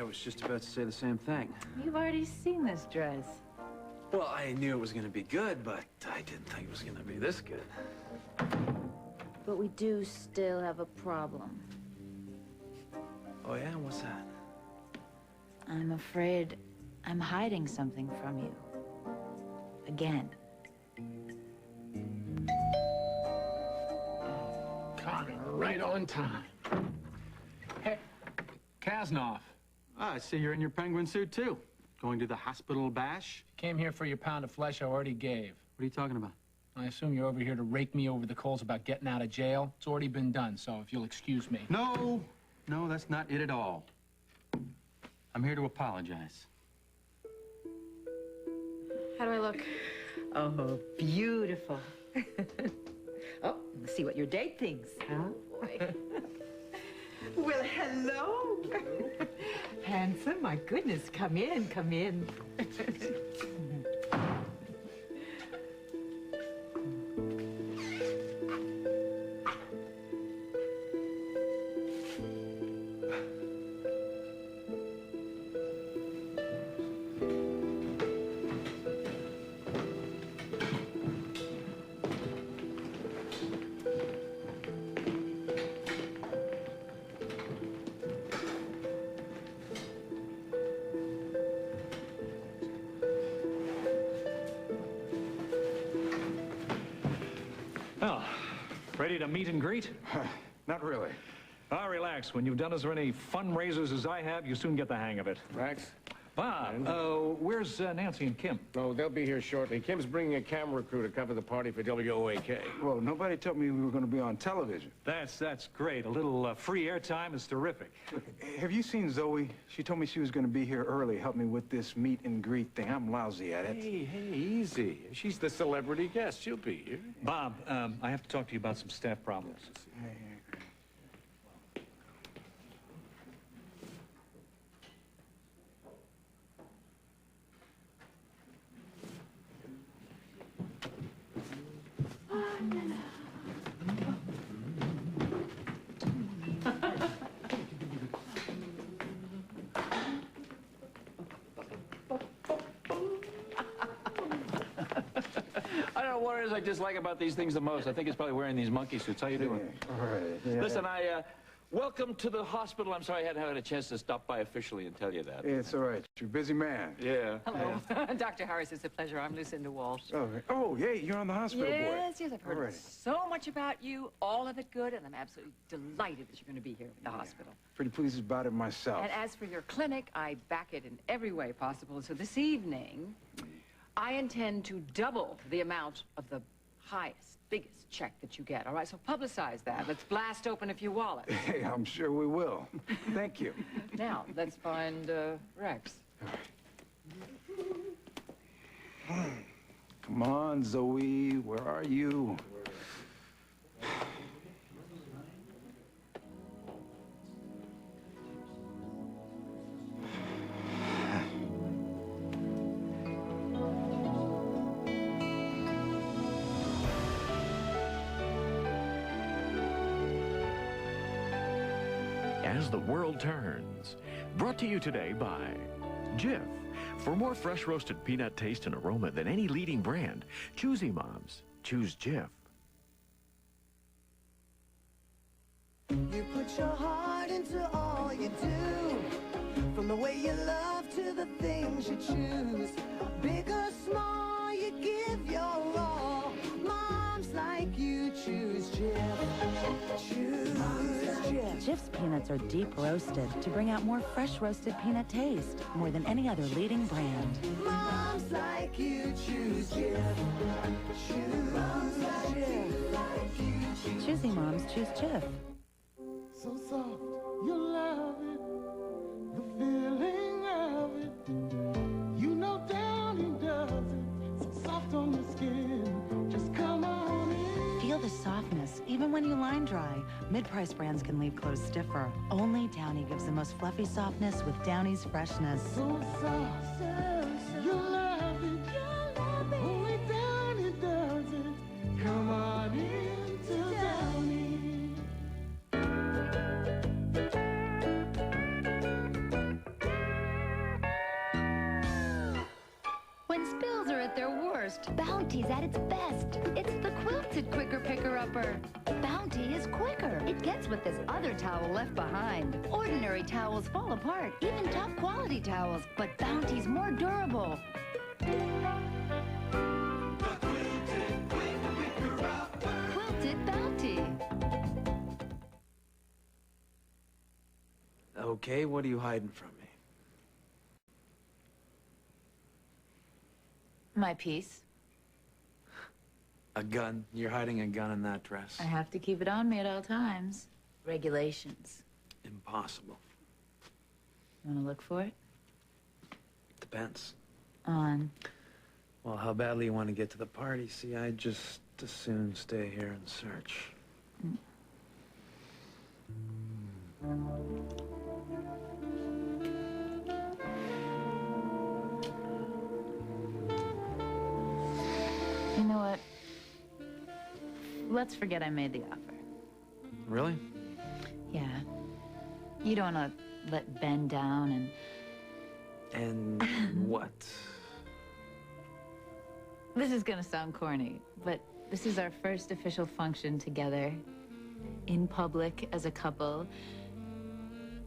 I was just about to say the same thing. You've already seen this dress. Well, I knew it was going to be good, but I didn't think it was going to be this good. But we do still have a problem. Oh, yeah? What's that? I'm afraid I'm hiding something from you. Again. Connor, right on time. Hey, Kasnoff. Ah, I see you're in your penguin suit, too. Going to the hospital bash? Came here for your pound of flesh I already gave. What are you talking about? I assume you're over here to rake me over the coals about getting out of jail. It's already been done, so if you'll excuse me. No, that's not it at all. I'm here to apologize. How do I look? Oh, beautiful. Oh, let's see what your date thinks. Oh, boy. Well, hello. Handsome, my goodness, come in, come in. Well, ready to meet and greet? Not really. Relax. When you've done as many fundraisers as I have, you soon get the hang of it. Max? Bob, where's Nancy and Kim? Oh, they'll be here shortly. Kim's bringing a camera crew to cover the party for WOAK. Well, nobody told me we were going to be on television. That's great. A little free airtime is terrific. Have you seen Zoe? She told me she was going to be here early, help me with this meet and greet thing. I'm lousy at it. Hey, easy. She's the celebrity guest. She'll be here. Bob, I have to talk to you about some staff problems. I don't know what it is I dislike about these things the most. I think it's probably wearing these monkey suits. How you doing? All right. Yeah. Listen, welcome to the hospital. I'm sorry I hadn't had a chance to stop by officially and tell you that. Yeah, it's all right. You're a busy man. Yeah. Hello. Dr. Harris, it's a pleasure. I'm Lucinda Walsh. Oh, yeah, you're on the hospital board. Yes, I've heard so much about you, all of it good, and I'm absolutely delighted that you're going to be here at the hospital. Pretty pleased about it myself. And as for your clinic, I back it in every way possible. So this evening, I intend to double the amount of the highest, biggest check that you get. All right, so publicize that. Let's blast open a few wallets. Hey, I'm sure we will. Thank you. Now, let's find Rex. Come on, Zoe. Where are you? As the World Turns. Brought to you today by Jif. For more fresh roasted peanut taste and aroma than any leading brand, choosy moms, choose Jif. You put your heart into all you do, from the way you love to the things you choose. Big or small, you give your all. Moms like you choose Jif. Choose Jif. Jif's peanuts are deep roasted to bring out more fresh roasted peanut taste, more than any other leading brand. Moms like you choose Jif. Choose Jif. Choosy moms choose Jif. So soft, you'll love it. The feeling of it. You know Downy does it. So soft on the skin. Just come on in. Feel the softness, even when you line dry. Mid-price brands can leave clothes stiffer. Only Downy gives the most fluffy softness with Downy's freshness. So soft, you'll love it. Only Downy does it. Come on in to Downy. first. Bounty's at its best. It's the quilted quicker picker-upper. Bounty is quicker. It gets what this other towel left behind. Ordinary towels fall apart, even top quality towels, but Bounty's more durable. Quilted Bounty. Okay, what are you hiding from me? My piece. A gun? You're hiding a gun in that dress? I have to keep it on me at all times. Regulations. Impossible. Want to look for it? Depends. On. Well, how badly you want to get to the party? See, I'd just as soon stay here and search. You know what? Let's forget I made the offer. Really? Yeah. You don't want to let Ben down And what? This is gonna sound corny, but this is our first official function together. In public, as a couple.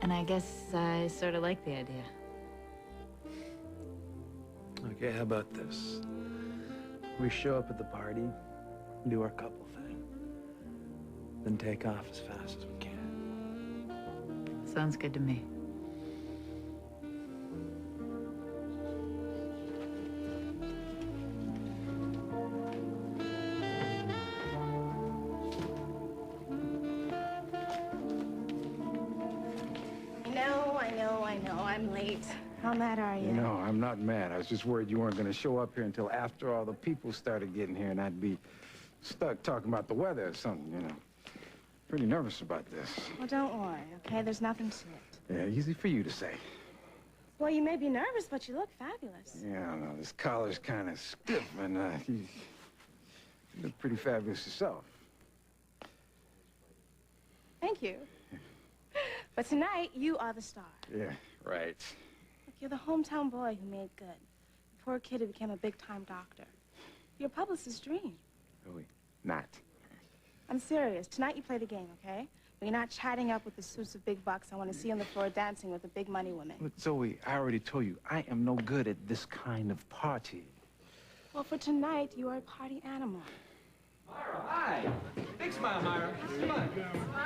And I guess I sort of like the idea. Okay, how about this? We show up at the party, do our couple thing, then take off as fast as we can. Sounds good to me. I know, I'm late. How mad are you? No, I'm not mad. I was just worried you weren't going to show up here until after all the people started getting here, and I'd be stuck talking about the weather or something, you know. Pretty nervous about this. Well, don't worry, okay? There's nothing to it. Yeah, easy for you to say. Well, you may be nervous, but you look fabulous. Yeah, I don't know. This collar's kind of stiff, and you look pretty fabulous yourself. Thank you. But tonight, you are the star. Yeah, right. Look, you're the hometown boy who made good. The poor kid who became a big-time doctor. Your publicist's dream. Really? Not. I'm serious. Tonight you play the game, okay? But you're not chatting up with the suits of big bucks. I want to see you on the floor dancing with the big money women. Look, Zoe, I already told you, I am no good at this kind of party. Well, for tonight, you are a party animal. Myra, hi. Big smile, Myra. Come on.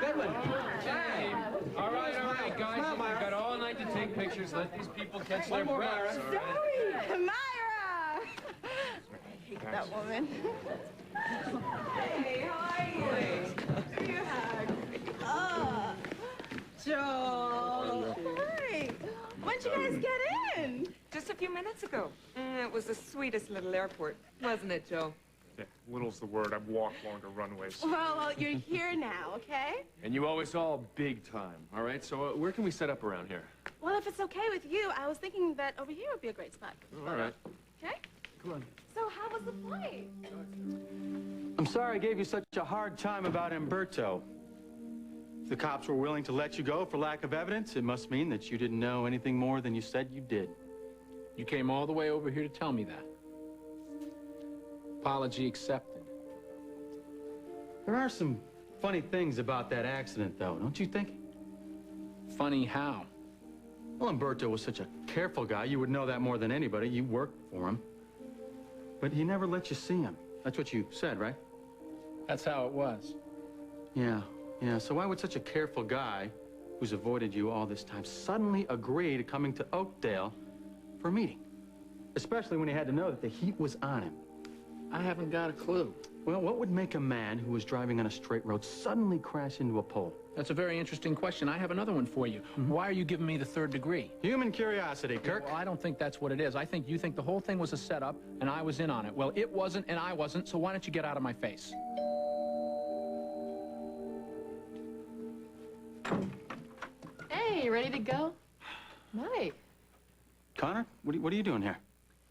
Good one. Hey. All right, guys. We've got all night to take pictures. Let these people catch their more, breaths. Myra. Sorry, Myra! I hate that woman. Hey, how are you? Give you a hug. Oh, Joel. Hi. When'd you guys get in? Just a few minutes ago. It was the sweetest little airport, wasn't it, Joe? Yeah, little's the word. I've walked longer runways. Well, you're here now, okay? And you always all big time, all right? So where can we set up around here? Well, if it's okay with you, I was thinking that over here would be a great spot. All right. Okay? Come on. So how was the flight? I'm sorry I gave you such a hard time about Umberto. If the cops were willing to let you go for lack of evidence, it must mean that you didn't know anything more than you said you did. You came all the way over here to tell me that. Apology accepted. There are some funny things about that accident, though, don't you think? Funny how? Well, Umberto was such a careful guy. You would know that more than anybody. You worked for him. But he never let you see him. That's what you said, right? That's how it was. Yeah. So why would such a careful guy who's avoided you all this time suddenly agree to coming to Oakdale for a meeting? Especially when he had to know that the heat was on him. I haven't got a clue. Well, what would make a man who was driving on a straight road suddenly crash into a pole? That's a very interesting question. I have another one for you. Why are you giving me the third degree? Human curiosity, Kirk. Well, I don't think that's what it is. I think you think the whole thing was a setup, and I was in on it. Well, it wasn't, and I wasn't, so why don't you get out of my face? Hey, you ready to go? Mike. Connor, what are you doing here?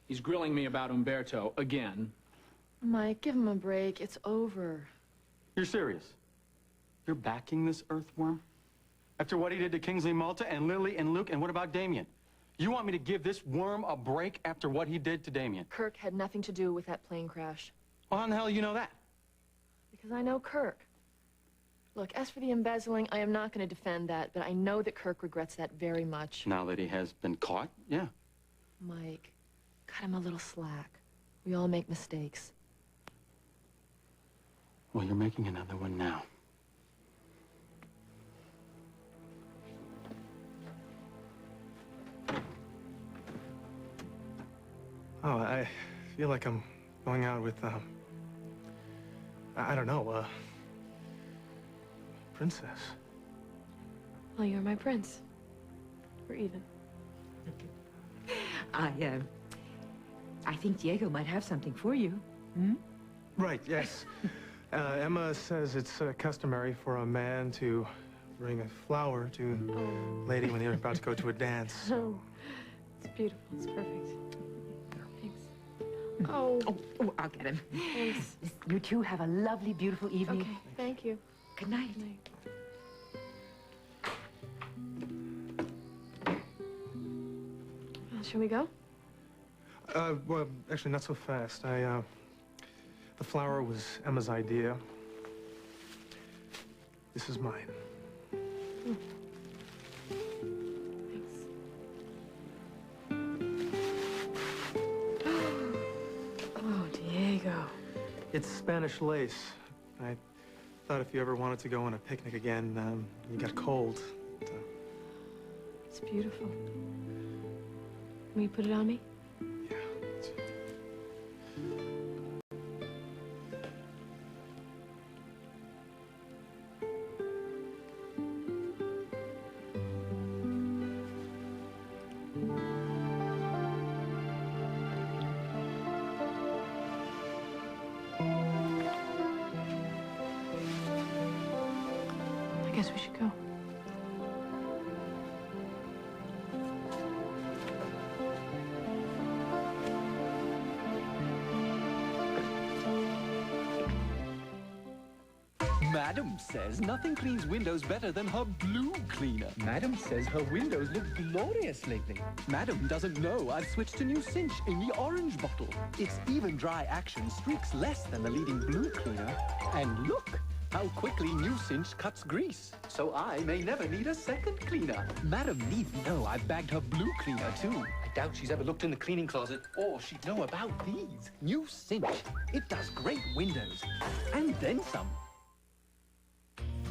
He's grilling me about Umberto again. Mike, give him a break. It's over. You're serious? You're backing this earthworm? After what he did to Kingsley Malta and Lily and Luke, and what about Damien? You want me to give this worm a break after what he did to Damien? Kirk had nothing to do with that plane crash. Well, how in the hell do you know that? Because I know Kirk. Look, as for the embezzling, I am not going to defend that, but I know that Kirk regrets that very much. Now that he has been caught, yeah. Mike, cut him a little slack. We all make mistakes. Well, you're making another one now. Oh, I feel like I'm going out with, I don't know, princess. Well, you're my prince. We're even. I think Diego might have something for you. Hmm? Right, yes. Emma says it's customary for a man to bring a flower to a lady when they're about to go to a dance. Oh, it's beautiful. It's perfect. Thanks. Oh, I'll get him. Thanks. You two have a lovely, beautiful evening. Okay, thank you. Good night. Good night. Shall we go? Well, actually, not so fast. The flower was Emma's idea. This is mine. Oh, Diego. It's Spanish lace. I thought if you ever wanted to go on a picnic again, you got cold. It's beautiful. Will you put it on me? I guess we should go. Madam says nothing cleans windows better than her blue cleaner. Madam says her windows look glorious lately. Madam doesn't know I've switched to new cinch in the orange bottle. Its even dry action streaks less than the leading blue cleaner. And look how quickly new cinch cuts grease. So I may never need a second cleaner. Madam needn't know I've bagged her blue cleaner too. I doubt she's ever looked in the cleaning closet, or she'd know about these. New cinch. It does great windows. And then some.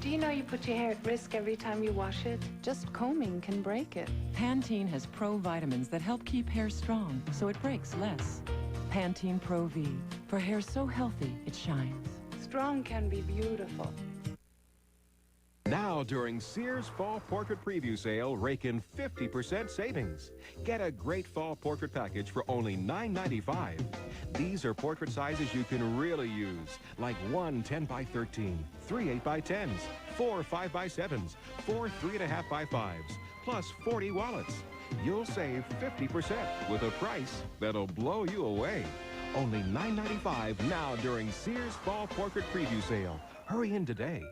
Do you know you put your hair at risk every time you wash it? Just combing can break it. Pantene has Pro vitamins that help keep hair strong, so it breaks less. Pantene Pro V, for hair so healthy, it shines. Strong can be beautiful. Now, during Sears Fall Portrait Preview Sale, rake in 50% savings. Get a great fall portrait package for only $9.95. These are portrait sizes you can really use, like 1 10x13, 3 8x10s, 4 5x7s, 4 3.5x5s, plus 40 wallets. You'll save 50% with a price that'll blow you away. Only $9.95 now during Sears Fall Portrait Preview Sale. Hurry in today.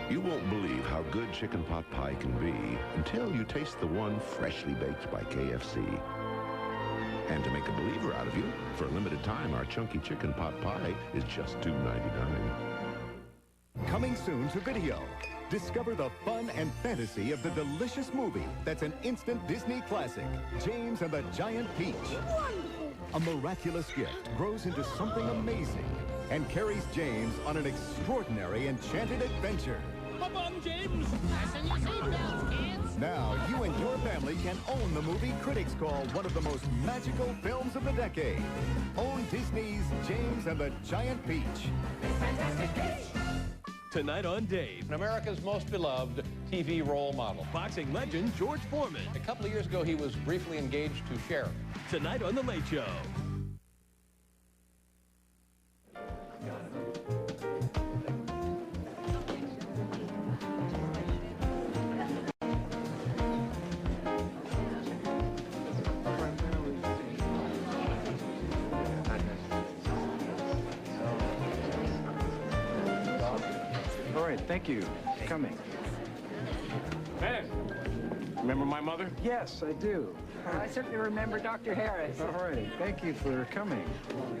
You won't believe how good chicken pot pie can be until you taste the one freshly baked by KFC. And to make a believer out of you, for a limited time, our chunky chicken pot pie is just $2.99. Coming soon to video. Discover the fun and fantasy of the delicious movie that's an instant Disney classic, James and the Giant Peach. Wonderful! A miraculous gift grows into something amazing and carries James on an extraordinary enchanted adventure. Come on, James! Fasten your seatbelts, kids! Now, you and your family can own the movie critics call one of the most magical films of the decade. Own Disney's James and the Giant Peach. Fantastic Peach! Tonight on Dave, America's most beloved TV role model. Boxing legend George Foreman. A couple of years ago, he was briefly engaged to Sharon. Tonight on The Late Show. All right, thank you for coming. Ben, Remember my mother? Yes, I do. Well, I certainly remember Dr. Harris. All right. Thank you for coming.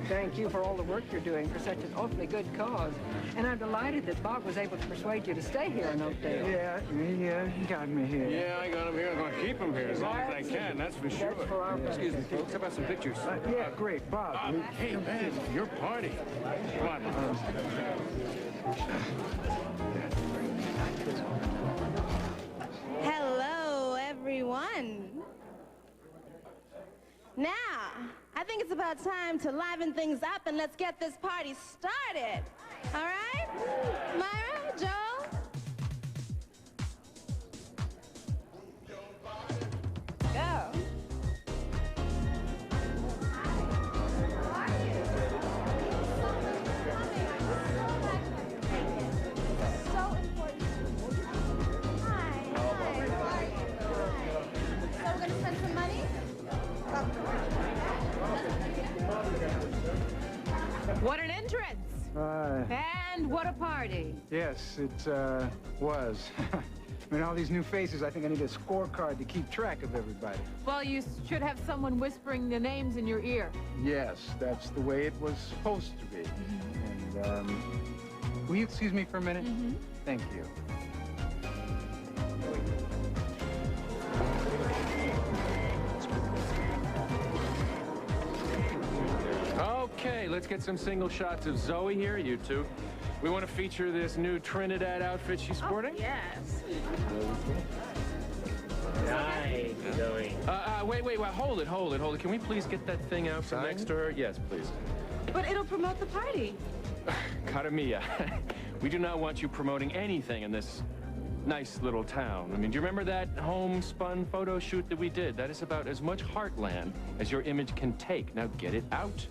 Thank you for all the work you're doing for such an awfully good cause. And I'm delighted that Bob was able to persuade you to stay here in Oakdale. Yeah, he got me here. Yeah, I got him here. I'm going to keep him here as long as I can, that's for sure. That's for our Excuse me, folks. How about some pictures? Yeah, great. Bob. Hey, man, your party. Come on. Hello, everyone. Now, I think it's about time to liven things up and let's get this party started. All right? Myra, Joel? Go. What an entrance! And what a party! Yes, it was. I mean, all these new faces, I think I need a scorecard to keep track of everybody. Well, you should have someone whispering the names in your ear. Yes, that's the way it was supposed to be. And, will you excuse me for a minute? Thank you. Okay, let's get some single shots of Zoe here, you two. We want to feature this new Trinidad outfit she's sporting. Oh, yes. Nice, Zoe. Wait, hold it. Can we please get that thing out from next to her? Yes, please. But it'll promote the party. Cara mia, we do not want you promoting anything in this nice little town. I mean, do you remember that homespun photo shoot that we did? That is about as much heartland as your image can take. Now get it out.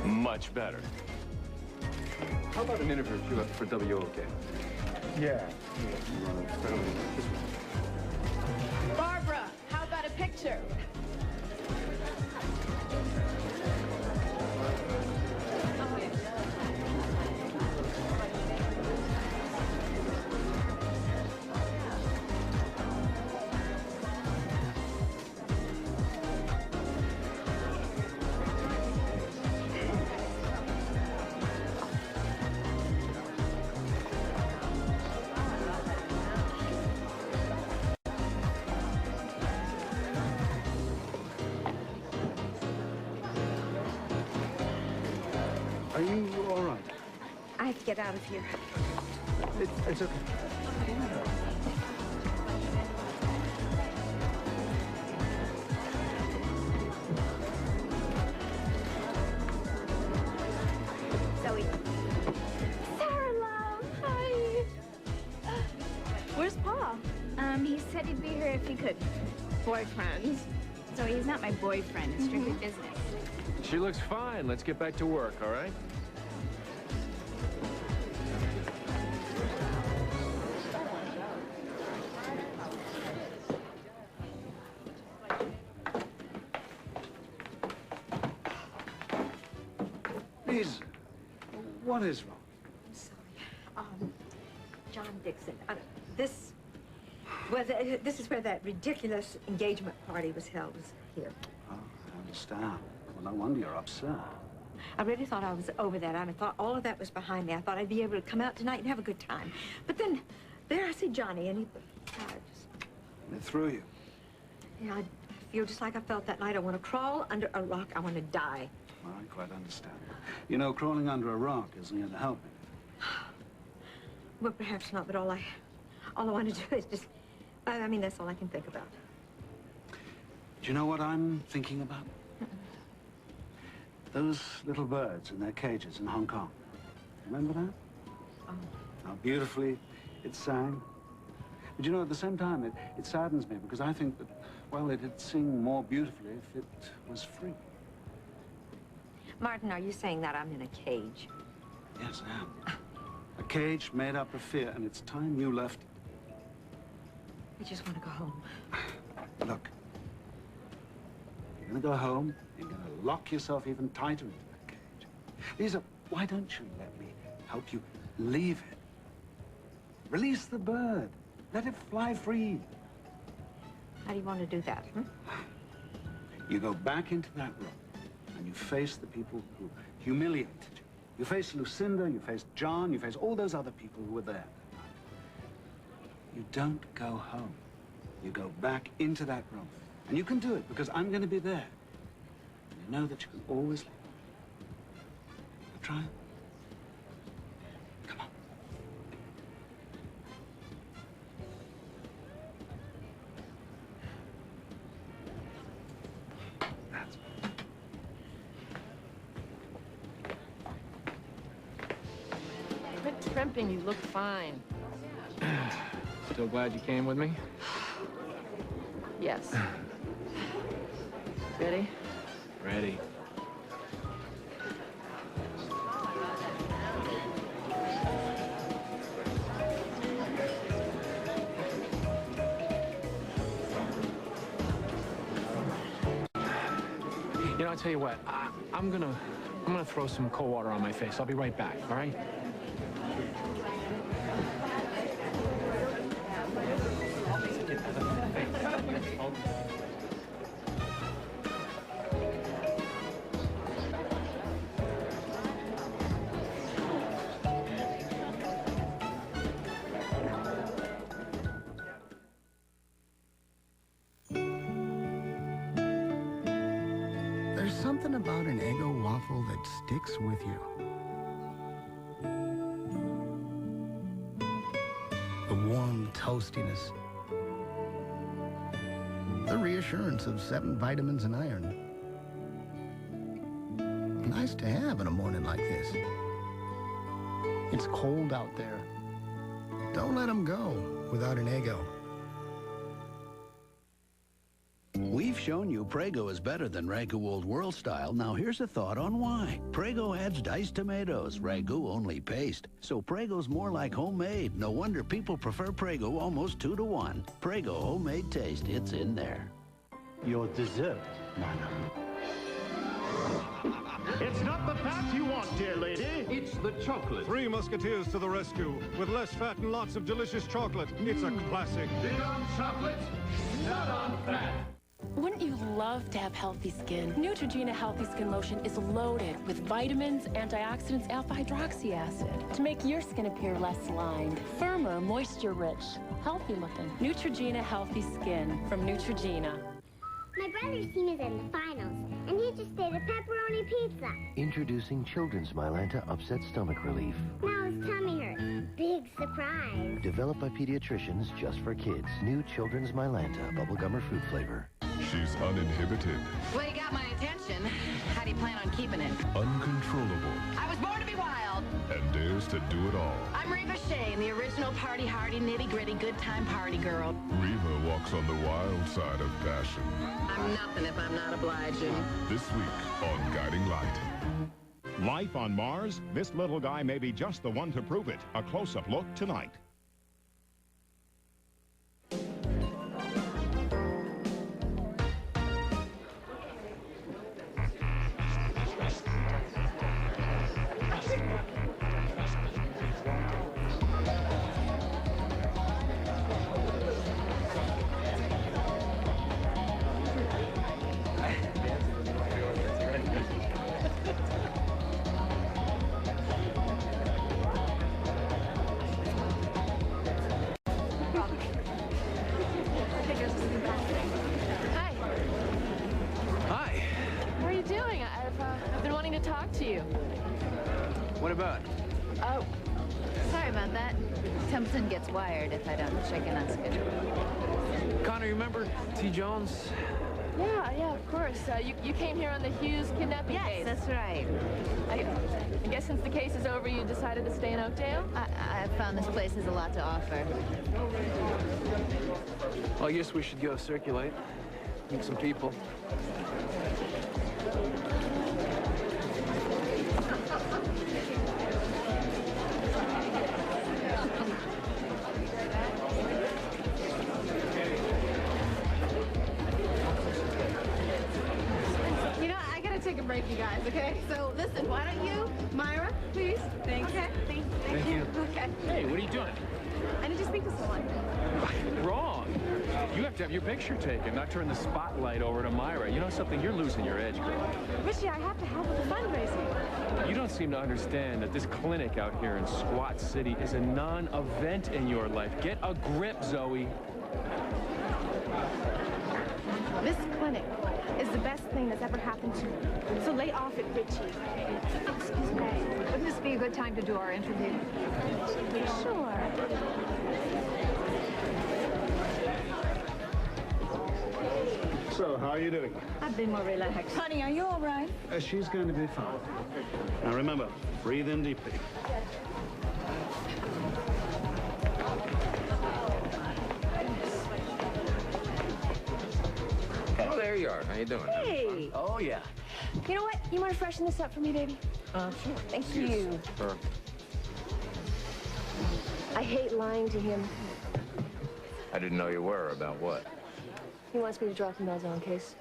Much better. How about an interview for WOK? Yeah. Barbara, how about a picture? Are you all right? I have to get out of here. It's okay. Zoe. Sarah, love. Hi. Where's Paul? He said he'd be here if he could. Boyfriend. Zoe, he's not my boyfriend. It's strictly business. She looks fine. Let's get back to work, all right? Liz, what is wrong? I'm sorry. John Dixon. This is where that ridiculous engagement party was held. Was here. Oh, I understand. Well, no wonder you're upset. I really thought I was over that. I thought all of that was behind me. I thought I'd be able to come out tonight and have a good time. But then, there I see Johnny, and he... It threw you. Yeah, I feel just like I felt that night. I want to crawl under a rock. I want to die. Well, I quite understand. You know, crawling under a rock isn't going to help it. Well, perhaps not, but all I want to do is just... I mean, that's all I can think about. Do you know what I'm thinking about? Those little birds in their cages in Hong Kong. Remember that? Oh. How beautifully it sang. But you know, at the same time, it saddens me because I think that, well, it'd sing more beautifully if it was free. Martin, are you saying that I'm in a cage? Yes, I am. A cage made up of fear, and it's time you left it. I just want to go home. Look, you're going to go home, you're going to lock yourself even tighter into that cage. Lisa, why don't you let me help you leave it. Release the bird. Let it fly free. How do you want to do that? You go back into that room, and you face the people who humiliated you. You face Lucinda, you face John, you face all those other people who were there. You don't go home. You go back into that room. And you can do it, because I'm going to be there. And you know that you can always leave. Try it. Come on. That's Quit trimping, you look fine. Still glad you came with me? Yes. Ready? Ready. You know, I'll tell you what, I'm gonna throw some cold water on my face. I'll be right back, all right? There's something about an Eggo waffle that sticks with you. The warm toastiness. The reassurance of 7 vitamins and iron. Nice to have on a morning like this. It's cold out there. Don't let them go without an Eggo. We've shown you Prego is better than Ragu Old World style. Now here's a thought on why. Prego adds diced tomatoes, Ragu only paste. So Prego's more like homemade. No wonder people prefer Prego almost 2 to 1. Prego homemade taste, it's in there. Your dessert, madam. It's not the fat you want, dear lady. It's the chocolate. 3 Musketeers to the rescue. With less fat and lots of delicious chocolate. It's a classic. Big on chocolate, not on fat. Wouldn't you love to have healthy skin? Neutrogena Healthy Skin Lotion is loaded with vitamins, antioxidants, alpha-hydroxy acid to make your skin appear less lined, firmer, moisture-rich, healthy-looking. Neutrogena Healthy Skin from Neutrogena. My brother's team is in the finals, and he just ate a pepperoni pizza. Introducing Children's Mylanta Upset Stomach Relief. Now his tummy hurts. Big surprise. Developed by pediatricians just for kids. New Children's Mylanta Bubblegum or fruit flavor. She's uninhibited. Well, you got my attention. How do you plan on keeping it? Uncontrollable. I was born to be wild. And dares to do it all. I'm Reva Shane, the original party-hardy, nitty-gritty, good-time party girl. Reva walks on the wild side of passion. I'm nothing if I'm not obliging. This week on Guiding Light. Life on Mars? This little guy may be just the one to prove it. A close-up look tonight. What about? Oh, sorry about that. Templeton gets wired if I don't check in on schedule. Connor, you remember T. Jones? Yeah, of course. You came here on the Hughes kidnapping case. Yes, that's right. I guess since the case is over, you decided to stay in Oakdale? I found this place has a lot to offer. Well, I guess we should go circulate, meet some people. Take a break, you guys, okay? So listen, why don't you, Myra, please? Thanks. Okay, thank you. Hey, what are you doing? I need to speak to someone. Wrong. You have to have your picture taken, not turn the spotlight over to Myra. You know something? You're losing your edge, girl. Richie, I have to help with the fundraising. You don't seem to understand that this clinic out here in Squat City is a non-event in your life. Get a grip, Zoe. This clinic is the best thing that's ever happened to me. So lay off it, Richie. Excuse me. Wouldn't this be a good time to do our interview? Sure. So, how are you doing? I've been more relaxed. Honey, are you all right? She's going to be fine. Now remember, breathe in deeply. Oh, there you are. How you doing? Hey! Oh, yeah. You know what? You want to freshen this up for me, baby? Sure. Thank you. Sure. I hate lying to him. I didn't know you were. About what? He wants me to drop the Malzone case.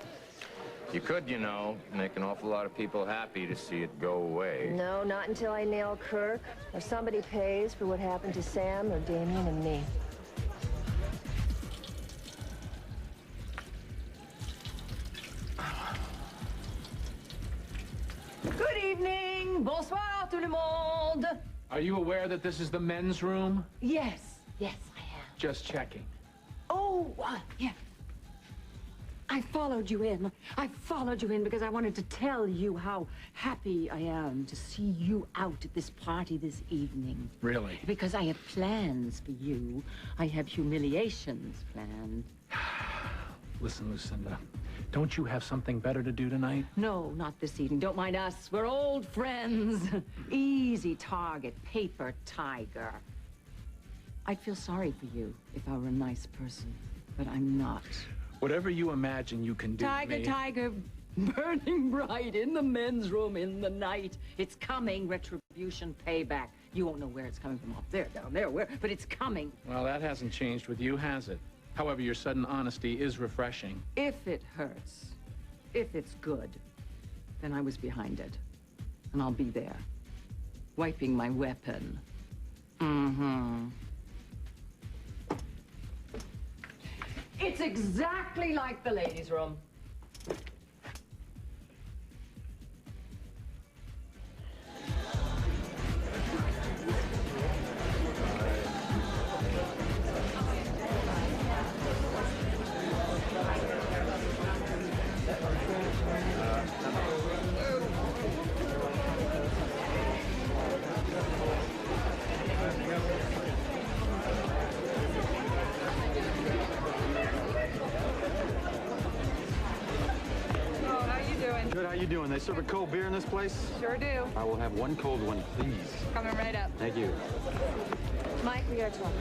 You could, you know, make an awful lot of people happy to see it go away. No, not until I nail Kirk, or somebody pays for what happened to Sam or Damien and me. Good evening. Bonsoir, tout le monde. Are you aware that this is the men's room? Yes, yes, I am. Just checking. Oh, yeah. I followed you in. I followed you in because I wanted to tell you how happy I am to see you out at this party this evening. Really? Because I have plans for you. I have humiliations planned. Listen, Lucinda, don't you have something better to do tonight? No, not this evening. Don't mind us. We're old friends. Easy target, paper tiger. I'd feel sorry for you if I were a nice person, but I'm not. Whatever you imagine you can do Tiger, to me. tiger, burning bright in the men's room in the night. It's coming, retribution, payback. You won't know where it's coming from up there, down there, where, but it's coming. Well, that hasn't changed with you, has it? However, your sudden honesty is refreshing. If it hurts, if it's good, then I was behind it. And I'll be there, wiping my weapon. Mm-hmm. It's exactly like the ladies' room. Good, how you doing? They serve a cold beer in this place? Sure do. I will have one cold one, please. Coming right up. Thank you. Mike, we gotta talk.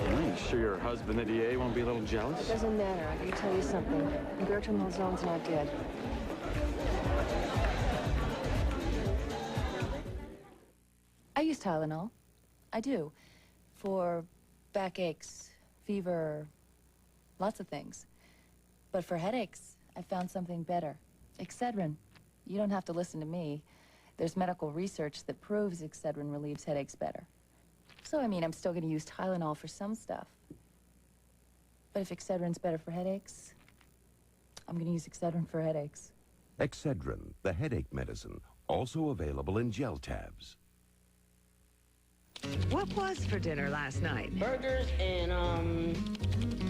Are you sure your husband, the DA, won't be a little jealous? It doesn't matter. I can tell you something. Umberto Malzone's not dead. I use Tylenol. I do. For backaches, fever, lots of things. But for headaches, I found something better. Excedrin. You don't have to listen to me. There's medical research that proves Excedrin relieves headaches better. So, I mean, I'm still going to use Tylenol for some stuff. But if Excedrin's better for headaches, I'm going to use Excedrin for headaches. Excedrin, the headache medicine, also available in gel tabs. What was for dinner last night? Burgers and,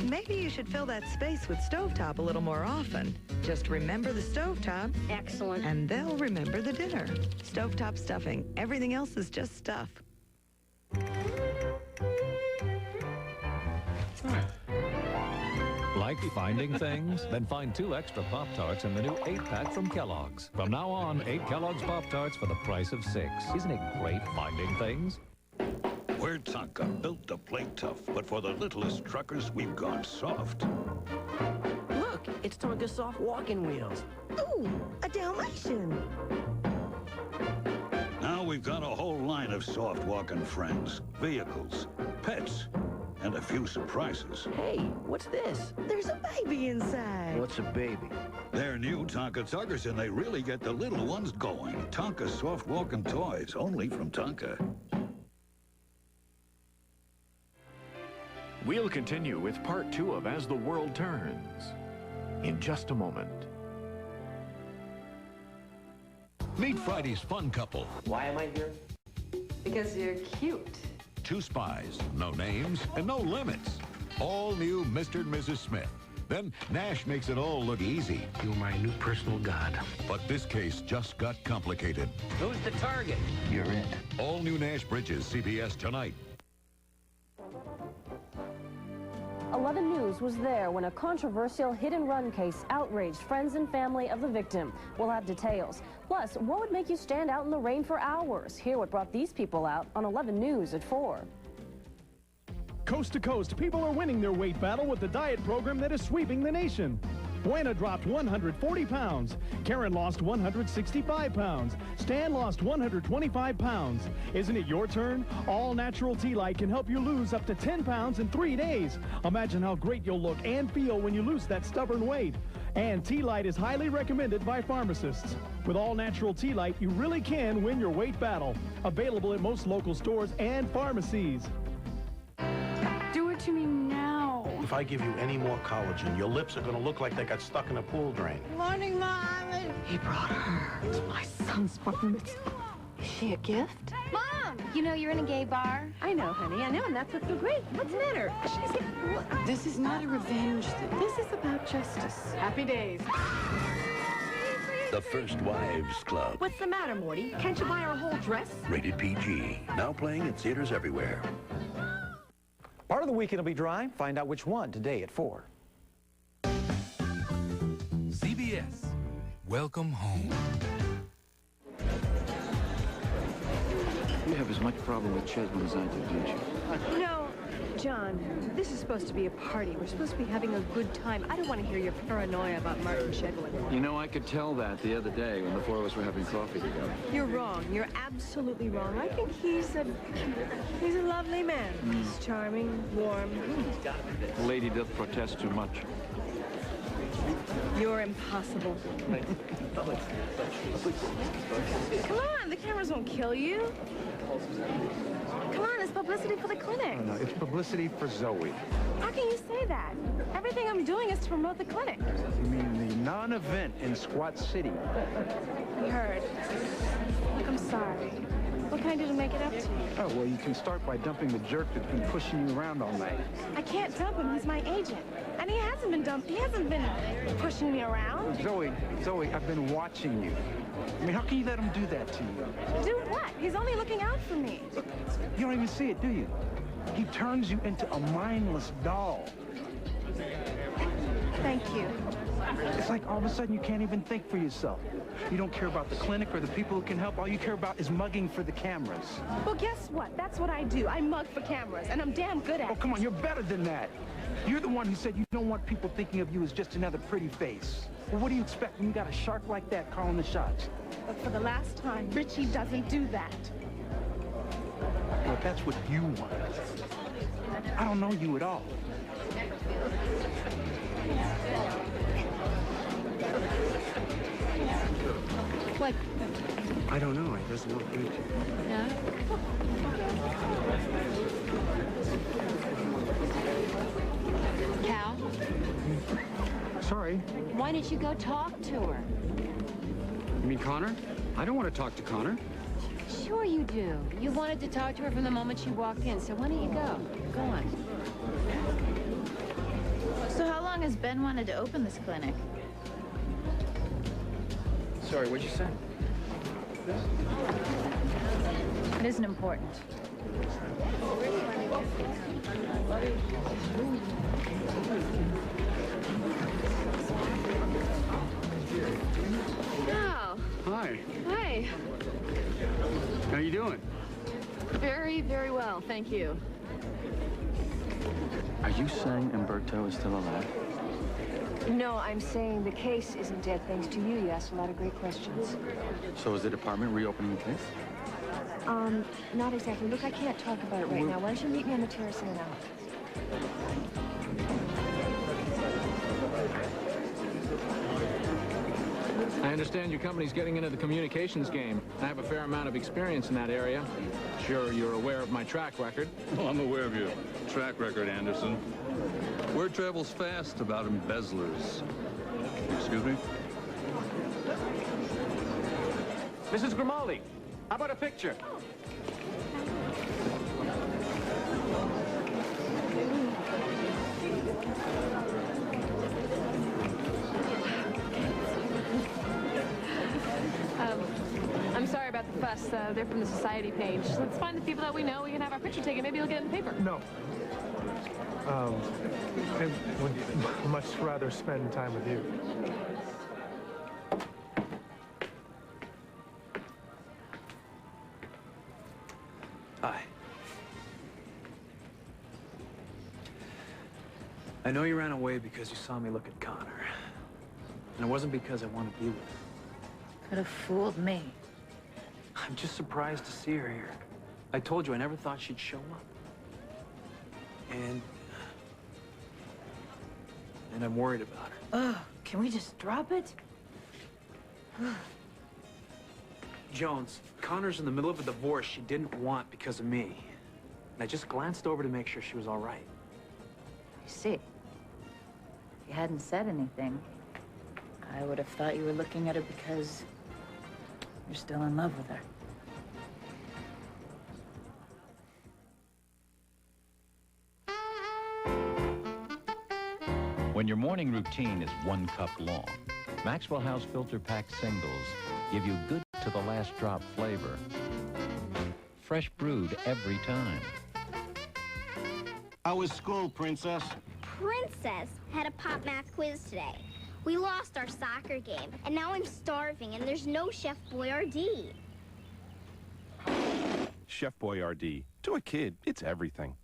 Maybe you should fill that space with stovetop a little more often. Just remember the stovetop. Excellent. And they'll remember the dinner. Stovetop stuffing. Everything else is just stuff. Like finding things? Then find 2 extra Pop-Tarts in the new 8-pack from Kellogg's. From now on, 8 Kellogg's Pop-Tarts for the price of 6. Isn't it great finding things? We're Tonka, built to play tough, but for the littlest truckers, we've gone soft. look, it's Tonka soft walking wheels. Ooh, a Dalmatian. Now we've got a whole line of soft walking friends, vehicles, pets, and a few surprises. Hey, what's this? There's a baby inside. What's a baby? They're new Tonka tuggers, and they really get the little ones going. Tonka soft walking toys, only from Tonka. We'll continue with part 2 of As the World Turns in just a moment. Meet Friday's fun couple. Why am I here? Because you're cute. 2 spies, no names, and no limits. All new Mr. and Mrs. Smith. Then Nash makes it all look easy. You're my new personal god. But this case just got complicated. Who's the target? You're it. All new Nash Bridges, CBS tonight. 11 News was there when a controversial hit-and-run case outraged friends and family of the victim. We'll have details. Plus, what would make you stand out in the rain for hours? Hear what brought these people out on 11 News at 4. Coast to coast, people are winning their weight battle with the diet program that is sweeping the nation. Buena dropped 140 pounds. Karen lost 165 pounds. Stan lost 125 pounds. Isn't it your turn? All natural Tea Light can help you lose up to 10 pounds in 3 days. Imagine how great you'll look and feel when you lose that stubborn weight. And Tea Light is highly recommended by pharmacists. With all natural Tea Light, you really can win your weight battle. Available at most local stores and pharmacies. Do it to me now. If I give you any more collagen, your lips are going to look like they got stuck in a pool drain. Morning, Mom. He brought her. It's my son's bar mitzvah. Is she a gift? Mom! You know you're in a gay bar? I know, honey. I know, and that's what's so great. What's the matter? This is not a revenge thing. This is about justice. Happy days. The First Wives Club. What's the matter, Morty? Can't you buy our whole dress? Rated PG. Now playing in theaters everywhere. Part of the weekend will be dry. Find out which one today at 4. CBS. Welcome home. You have as much problem with Cheswood as I do, don't you? You know, John, this is supposed to be a party. We're supposed to be having a good time. I don't want to hear your paranoia about Martin Chedwin. You know, I could tell that the other day when the 4 of us were having coffee together. You're wrong. You're absolutely wrong. I think he's a lovely man. He's charming, warm. The lady doth protest too much. You're impossible. Come on, the cameras won't kill you. Come on, it's publicity for the clinic. No, it's publicity for Zoe. How can you say that? Everything I'm doing is to promote the clinic. You mean the non-event in Squat City? We heard. Look, I'm sorry. What can I do to make it up to you? Oh, well, you can start by dumping the jerk that's been pushing you around all night. I can't dump him. He's my agent. And he hasn't been dumped. He hasn't been pushing me around. Zoe, I've been watching you. I mean, how can you let him do that to you? Do what? He's only looking out for me. You don't even see it, do you? He turns you into a mindless doll. Thank you. It's like all of a sudden you can't even think for yourself. You don't care about the clinic or the people who can help. All you care about is mugging for the cameras. Well, guess what? That's what I do. I mug for cameras, and I'm damn good at it. Oh, come on, you're better than that. You're the one who said you don't want people thinking of you as just another pretty face. Well, what do you expect when you got a shark like that calling the shots? But for the last time, Richie doesn't do that. Well, that's what you want. I don't know you at all. What? I don't know. It doesn't look good. Yeah? Cal? Sorry. Why don't you go talk to her? You mean Connor? I don't want to talk to Connor. Sure you do. You wanted to talk to her from the moment she walked in, so why don't you go? Go on. So how long has Ben wanted to open this clinic? Sorry, what'd you say? It isn't important. Cal. Hi. Hi. How you doing? Very, very well, thank you. Are you saying Umberto is still alive? No, I'm saying the case isn't dead thanks to you. You asked a lot of great questions. So is the department reopening the case? Not exactly. Look, I can't talk about it right now. Why don't you meet me on the terrace in an hour? I understand your company's getting into the communications game. I have a fair amount of experience in that area. Sure, you're aware of my track record. Oh, I'm aware of your track record, Anderson. Word travels fast about embezzlers. Excuse me? Mrs. Grimaldi, how about a picture? I'm sorry about the fuss. They're from the society page. Let's find the people that we know. We can have our picture taken. Maybe it'll get in the paper. No. I would much rather spend time with you. Hi. I know you ran away because you saw me look at Connor. And it wasn't because I wanted to be with her. Could have fooled me. I'm just surprised to see her here. I told you I never thought she'd show up. And I'm worried about her. Ugh, can we just drop it? Jones, Connor's in the middle of a divorce she didn't want because of me. And I just glanced over to make sure she was all right. I see. If you hadn't said anything, I would have thought you were looking at her because you're still in love with her. When your morning routine is 1 cup long, Maxwell House Filter Pack Singles give you good to the last drop flavor. Fresh brewed every time. How was school, Princess? Princess had a pop math quiz today. We lost our soccer game, and now I'm starving, and there's no Chef Boyardee. Chef Boyardee. To a kid, it's everything.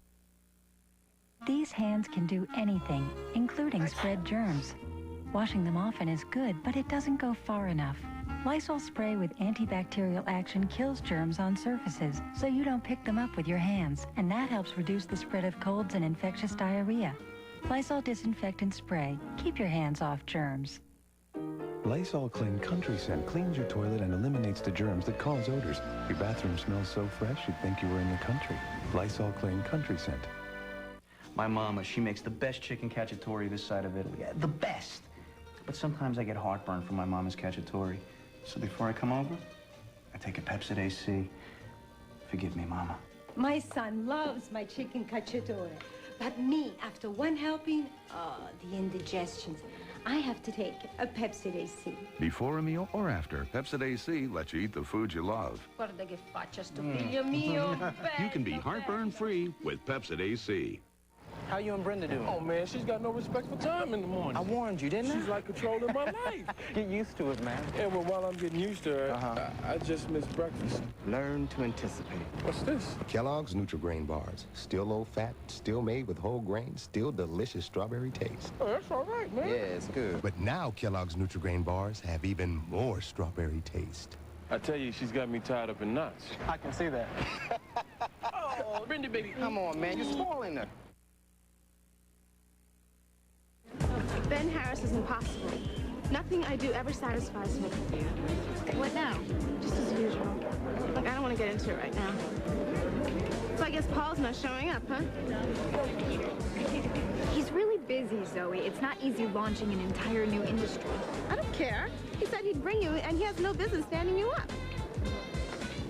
These hands can do anything, including spread germs. Washing them often is good, but it doesn't go far enough. Lysol spray with antibacterial action kills germs on surfaces, so you don't pick them up with your hands, and that helps reduce the spread of colds and infectious diarrhea. Lysol Disinfectant Spray. Keep your hands off germs. Lysol Clean Country Scent cleans your toilet and eliminates the germs that cause odors. Your bathroom smells so fresh you'd think you were in the country. Lysol Clean Country Scent. My mama, she makes the best chicken cacciatore this side of Italy. The best! But sometimes I get heartburn from my mama's cacciatore. So before I come over, I take a Pepsid AC. Forgive me, Mama. My son loves my chicken cacciatore. But me, after one helping, the indigestions. I have to take a Pepsid AC. Before a meal or after, Pepsid AC lets you eat the food you love. Guarda che faccia sto figlio mio. You can be heartburn-free with Pepsid AC. How you and Brenda doing? Oh, man, she's got no respect for time in the morning. I warned you, didn't I? She's like controlling my life. Get used to it, man. Yeah, well, while I'm getting used to her, I just missed breakfast. Learn to anticipate. What's this? Kellogg's Nutri-Grain bars. Still low-fat, still made with whole grain, still delicious strawberry taste. Oh, that's all right, man. Yeah, it's good. But now Kellogg's Nutri-Grain bars have even more strawberry taste. I tell you, she's got me tied up in knots. I can see that. Oh, Brenda, baby. Come on, man. You're spoiling her. Ben Harris is impossible. Nothing I do ever satisfies me. What now? Just as usual. Look, I don't want to get into it right now. So I guess Paul's not showing up, huh? He's really busy, Zoe. It's not easy launching an entire new industry. I don't care. He said he'd bring you, and he has no business standing you up.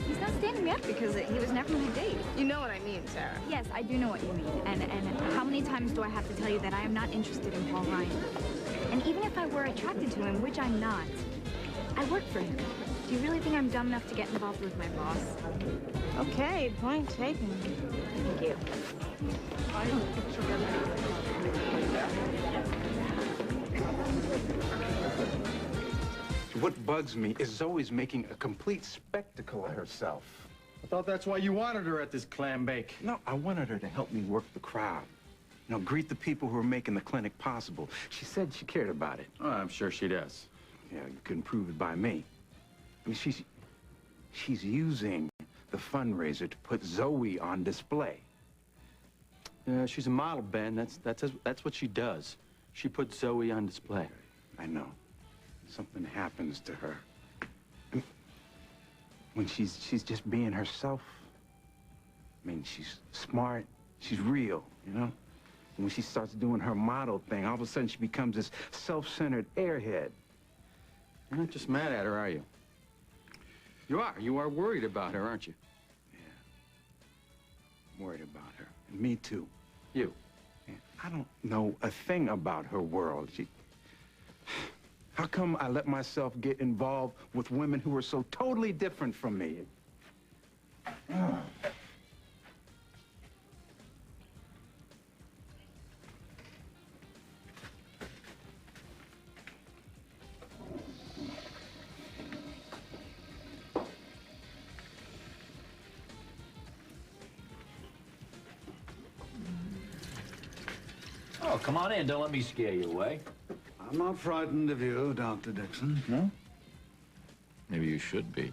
He's not standing me up because he was never my date. You know what I mean, Sarah. Yes, I do know what you mean. And how many times do I have to tell you that I am not interested in Paul Ryan? And even if I were attracted to him, which I'm not, I work for him. Do you really think I'm dumb enough to get involved with my boss? Okay, point taken. Thank you. What bugs me is Zoe's making a complete spectacle of herself. I thought that's why you wanted her at this clam bake. No, I wanted her to help me work the crowd. You know, greet the people who are making the clinic possible. She said she cared about it. Oh, I'm sure she does. Yeah, you couldn't prove it by me. I mean, she's using the fundraiser to put Zoe on display. She's a model, Ben. That's what she does. She puts Zoe on display. I know. something happens to her. When she's just being herself. I mean, she's smart, she's real, you know? And when she starts doing her model thing, all of a sudden she becomes this self-centered airhead. You're not just mad at her, are you? You are. You are worried about her, aren't you? I'm worried about her. And me too. You? Yeah, I don't know a thing about her world. How come I let myself get involved with women who are so totally different from me? Oh, come on in. Don't let me scare you away. I'm not frightened of you, Dr. Dixon. No? Maybe you should be.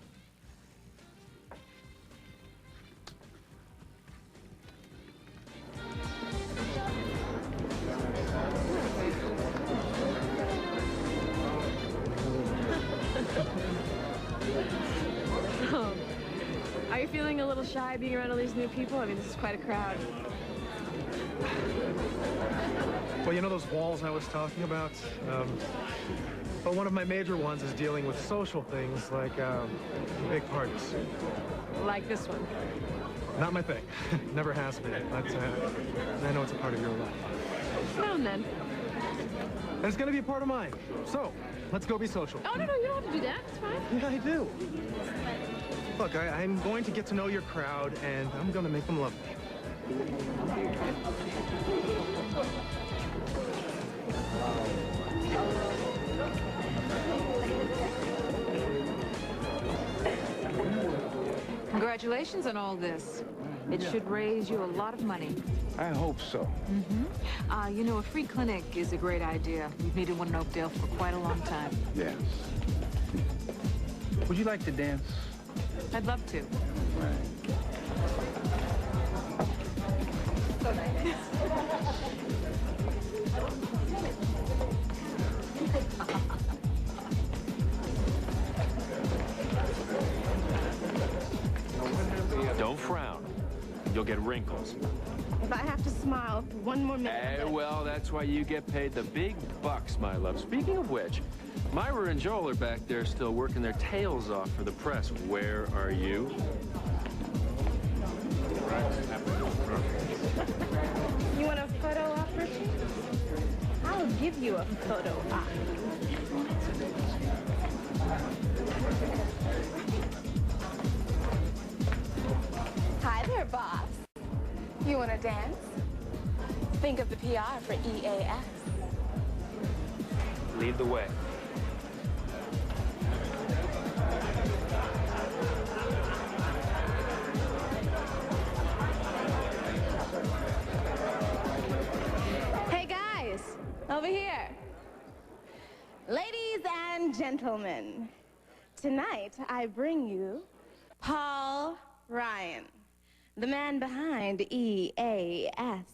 Oh. Are you feeling a little shy being around all these new people? I mean, this is quite a crowd. Well, you know those walls I was talking about? Well, one of my major ones is dealing with social things like big parties. Like this one? Not my thing. Never has been. But I know it's a part of your life. Now and then. And it's going to be a part of mine. So, let's go be social. Oh, no, you don't have to do that. It's fine. Yeah, I do. Look, I'm going to get to know your crowd, and I'm going to make them love me. Congratulations on all this. It should raise you a lot of money. I hope so. Mm-hmm. You know, a free clinic is a great idea. We've needed one in Oakdale for quite a long time. Yes. Would you like to dance? I'd love to. So nice. Don't frown. You'll get wrinkles. If I have to smile for one more minute... Well, that's why you get paid the big bucks, my love. Speaking of which, Myra and Joel are back there still working their tails off for the press. Where are you? You want a photo op, Richie? I'll give you a photo op. Hi there, boss. You want to dance? Think of the PR for EAS. Lead the way. Hey, guys, over here. Ladies and gentlemen, tonight I bring you Paul Ryan, the man behind EAS.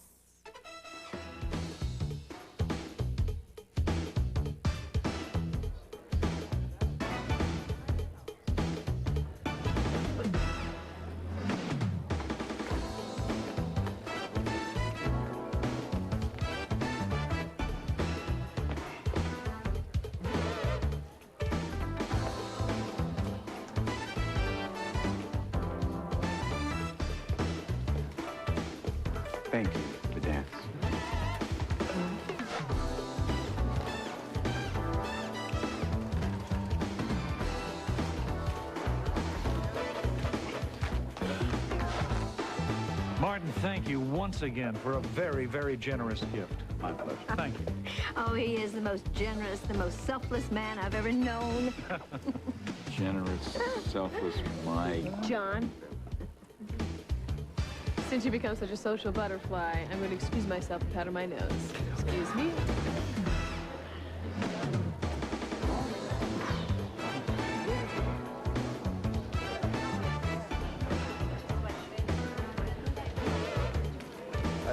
Thank you for the dance. Martin, thank you once again for a very, very generous gift. My pleasure. Thank you. Oh, he is the most generous, the most selfless man I've ever known. Generous, selfless, my... John, since you become such a social butterfly, I'm going to excuse myself and powder my nose. Excuse me.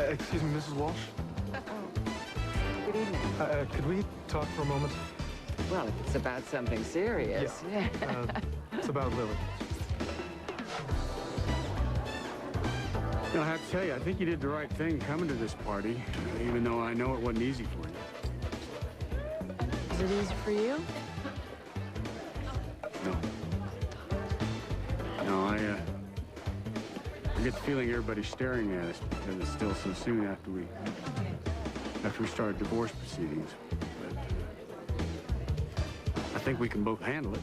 Excuse me, Mrs. Walsh? Good evening. Could we talk for a moment? Well, if it's about something serious, yeah. It's about Lily. You know, I have to tell you, I think you did the right thing coming to this party, even though I know it wasn't easy for you. Is it easy for you? No, I get the feeling everybody's staring at us because it's still so soon after we started divorce proceedings. But I think we can both handle it.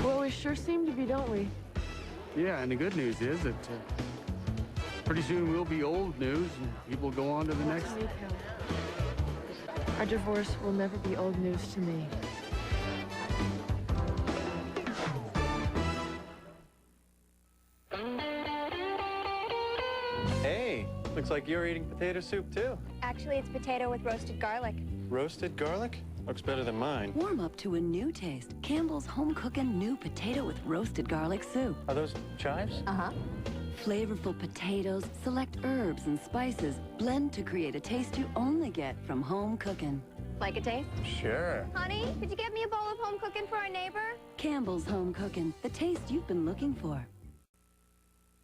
Well, we sure seem to be, don't we? Yeah, and the good news is that pretty soon we'll be old news and people will go on to the next. Our divorce will never be old news to me. Hey, looks like you're eating potato soup too. Actually, it's potato with roasted garlic. Roasted garlic? Looks better than mine. Warm up to a new taste. Campbell's home cooking new potato with roasted garlic soup. Are those chives? Uh-huh. Flavorful potatoes, select herbs and spices, blend to create a taste you only get from home cooking. Like a taste? Sure. Honey, could you get me a bowl of home cooking for our neighbor? Campbell's home cooking, the taste you've been looking for.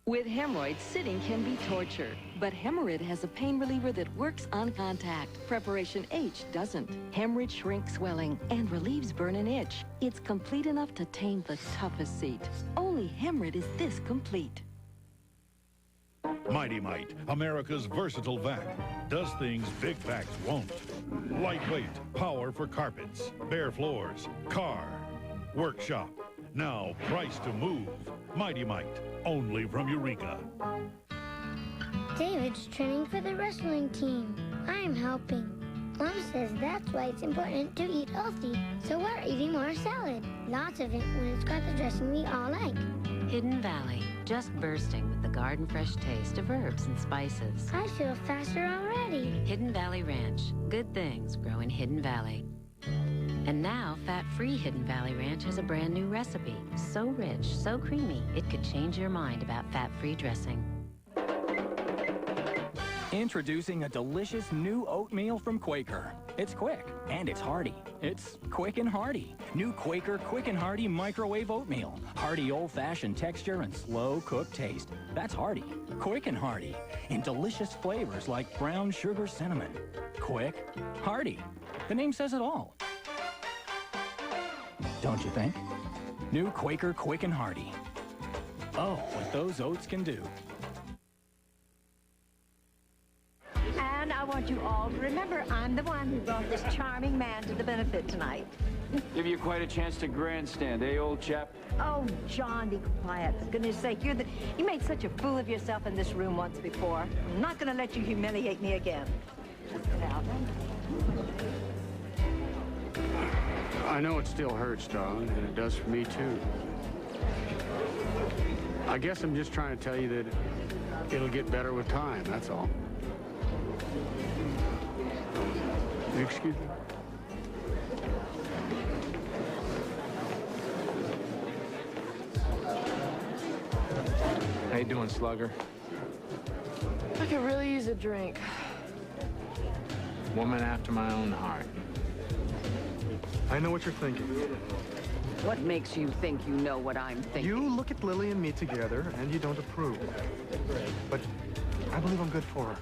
With hemorrhoids, sitting can be torture, but Hemorrhoid has a pain reliever that works on contact. Preparation H doesn't. Hemorrhoid shrinks swelling and relieves burn and itch. It's complete enough to tame the toughest seat. Only Hemorrhoid is this complete. Mighty Mite, America's versatile vac. Does things big vacs won't. Lightweight, power for carpets, bare floors, car, workshop. Now priced to move. Mighty Mite, only from Eureka. David's training for the wrestling team. I'm helping. Mom says that's why it's important to eat healthy, so we're eating more salad. Lots of it when it's got the dressing we all like. Hidden Valley, just bursting with the garden fresh taste of herbs and spices. I feel faster already. Hidden Valley Ranch, good things grow in Hidden Valley. And now, fat-free Hidden Valley Ranch has a brand new recipe. So rich, so creamy, it could change your mind about fat-free dressing. Introducing a delicious new oatmeal from Quaker. It's quick and it's hearty. It's quick and hearty. New Quaker Quick and Hearty Microwave Oatmeal. Hearty old-fashioned texture and slow-cooked taste. That's hearty. Quick and hearty. In delicious flavors like brown sugar cinnamon. Quick, hearty. The name says it all. Don't you think? New Quaker Quick and Hearty. Oh, what those oats can do. And I want you all to remember I'm the one who brought this charming man to the benefit tonight. Give you quite a chance to grandstand, eh, old chap? Oh, John, be quiet. For goodness sake, you made such a fool of yourself in this room once before. I'm not going to let you humiliate me again. Now, I know it still hurts, darling, and it does for me, too. I guess I'm just trying to tell you that it'll get better with time, that's all. Excuse me? How you doing, Slugger? I could really use a drink. Woman after my own heart. I know what you're thinking. What makes you think you know what I'm thinking? You look at Lily and me together, and you don't approve. But I believe I'm good for her.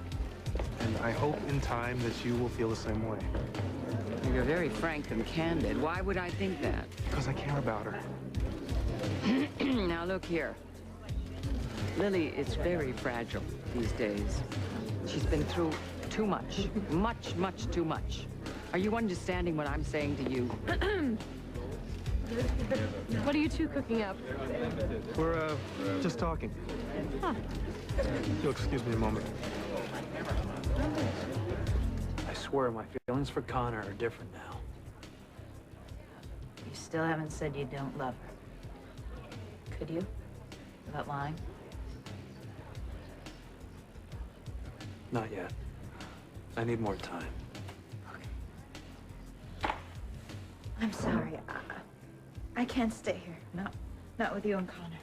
And I hope in time that you will feel the same way. You're very frank and candid. Why would I think that? Because I care about her. Now, look here. Lily is very fragile these days. She's been through too much. Much too much. Are you understanding what I'm saying to you? What are you two cooking up? We're, just talking. Huh. You'll excuse me a moment. I swear my feelings for Connor are different now. You still haven't said you don't love her. Could you? Without lying? Not yet. I need more time. I'm sorry. I can't stay here. Not with you and Connor.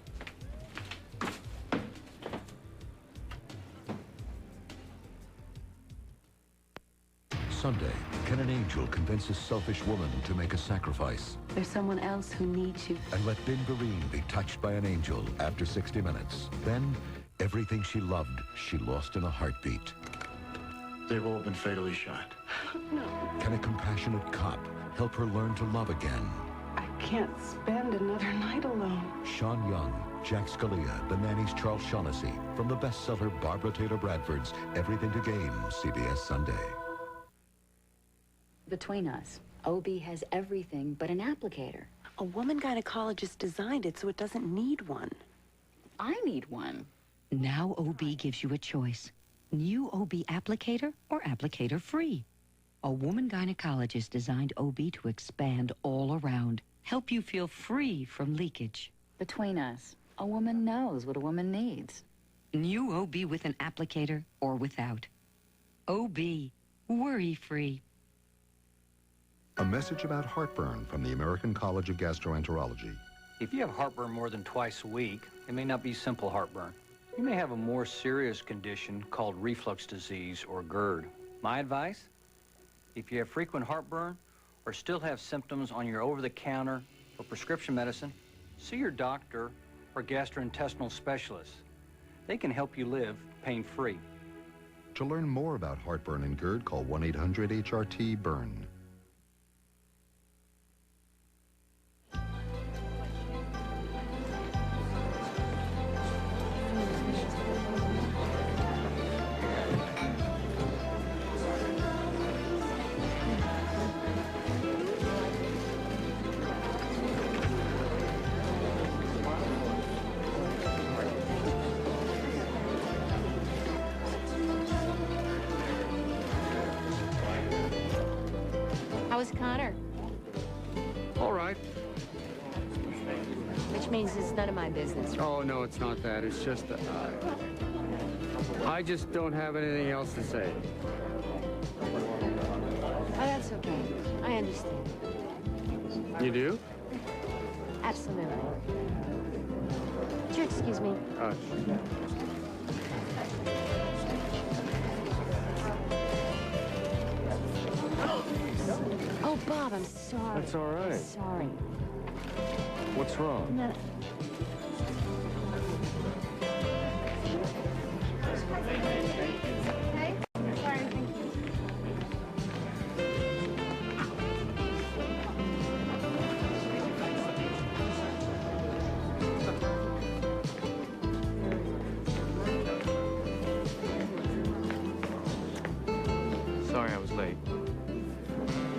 Sunday, Can an angel convince a selfish woman to make a sacrifice? There's someone else who needs you. And let Bin Bareen be touched by an angel after 60 minutes. Then, everything she loved, she lost in a heartbeat. They've all been fatally shot. No. Can a compassionate cop help her learn to love again? I can't spend another night alone. Sean Young, Jack Scalia, The Nanny's Charles Shaughnessy, from the bestseller Barbara Taylor Bradford's Everything to Gain, CBS Sunday. Between us, OB has everything but an applicator. A woman gynecologist designed it so it doesn't need one. I need one. Now OB gives you a choice. New OB applicator or applicator free. A woman gynecologist designed OB to expand all around. Help you feel free from leakage. Between us, a woman knows what a woman needs. New OB with an applicator or without. OB, worry-free. A message about heartburn from the American College of Gastroenterology. If you have heartburn more than twice a week, it may not be simple heartburn. You may have a more serious condition called reflux disease or GERD. My advice? If you have frequent heartburn or still have symptoms on your over-the-counter or prescription medicine, see your doctor or gastrointestinal specialist. They can help you live pain-free. To learn more about heartburn and GERD, call 1-800-HRT-BURN. How was Connor? All right. Which means it's none of my business. Oh, no, it's not that. It's just that I just don't have anything else to say. Oh, that's okay. I understand. You do? Absolutely. Would you excuse me? Oh, Bob, I'm sorry. That's all right. I'm sorry. What's wrong? No. Hey? Sorry, thank you. Sorry I was late.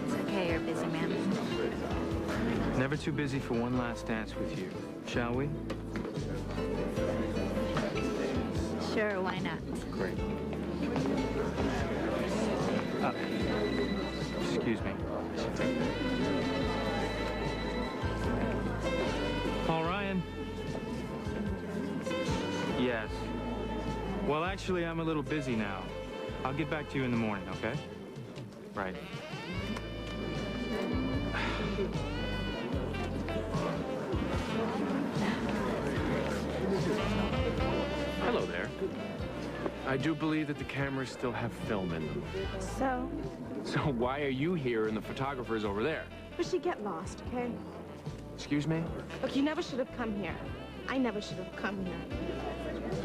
It's okay, you're busy, man. Never too busy for one last dance with you. Shall we? Sure, why not? Great. Excuse me. Paul Ryan. Yes. Well, actually, I'm a little busy now. I'll get back to you in the morning, okay? Right. Hello there. I do believe that the cameras still have film in them. So? So why are you here and the photographer's over there? But she get lost, okay? Excuse me? Look, you never should have come here. I never should have come here.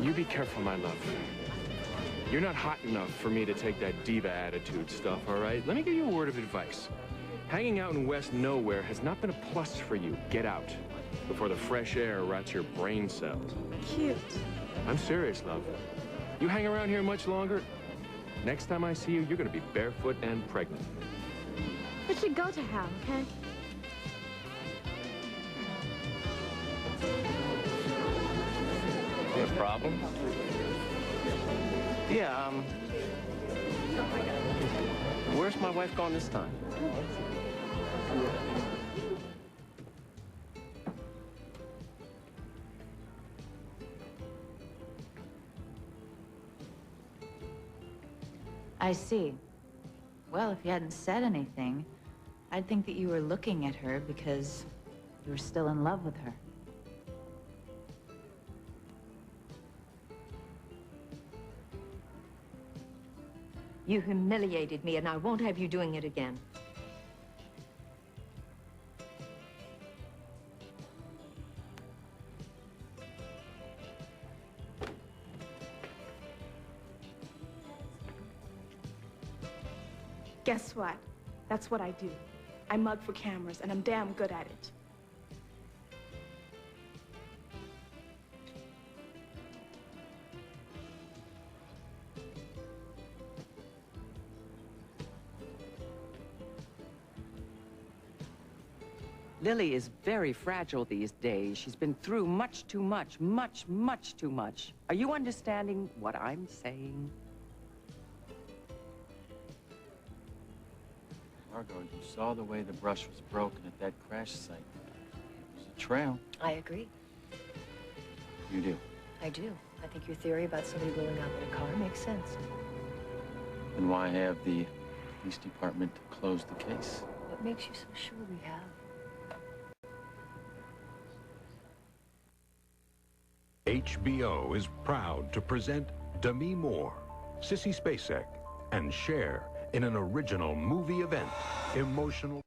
You be careful, my love. You're not hot enough for me to take that diva attitude stuff, all right? Let me give you a word of advice. Hanging out in West Nowhere has not been a plus for you. Get out before the fresh air rots your brain cells. Cute. I'm serious, love. You hang around here much longer, next time I see you, you're gonna be barefoot and pregnant. But she go to hell, okay? You have a problem? Yeah, Where's my wife gone this time? I see. Well, if you hadn't said anything, I'd think that you were looking at her because you were still in love with her. You humiliated me, and I won't have you doing it again. Guess what? That's what I do. I mug for cameras, and I'm damn good at it. Lily is very fragile these days. She's been through much too much, much too much. Are you understanding what I'm saying? Margot, you saw the way the brush was broken at that crash site. It was a trail. I agree. You do? I do. I think your theory about somebody rolling out in a car makes sense. Then why have the police department close the case? What makes you so sure we have? HBO is proud to present Demi Moore, Sissy Spacek, and Cher in an original movie event, Emotional.